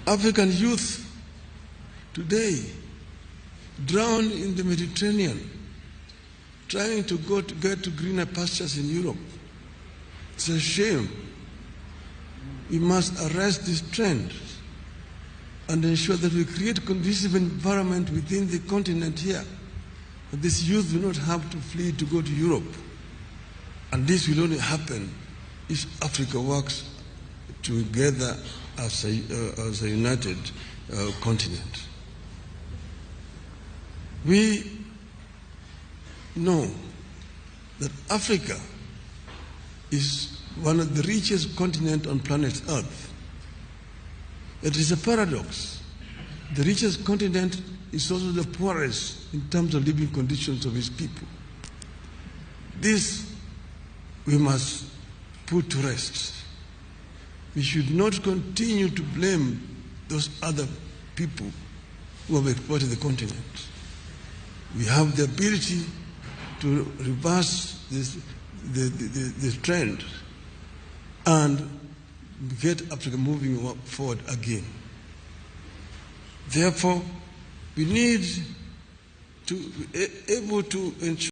African youth today drown in the Mediterranean, trying to get to greener pastures in Europe. It's a shame. We must arrest this trend and ensure that we create conducive environment within the continent here. That this youth do not have to flee to go to Europe. And this will only happen if Africa works together as a united continent. We know that Africa is one of the richest continents on planet Earth. It is a paradox. The richest continent is also the poorest in terms of living conditions of its people. This we must put to rest. We should not continue to blame those other people who have exploited the continent. We have the ability to reverse this trend and get Africa moving forward again. Therefore, we need to be able to ensure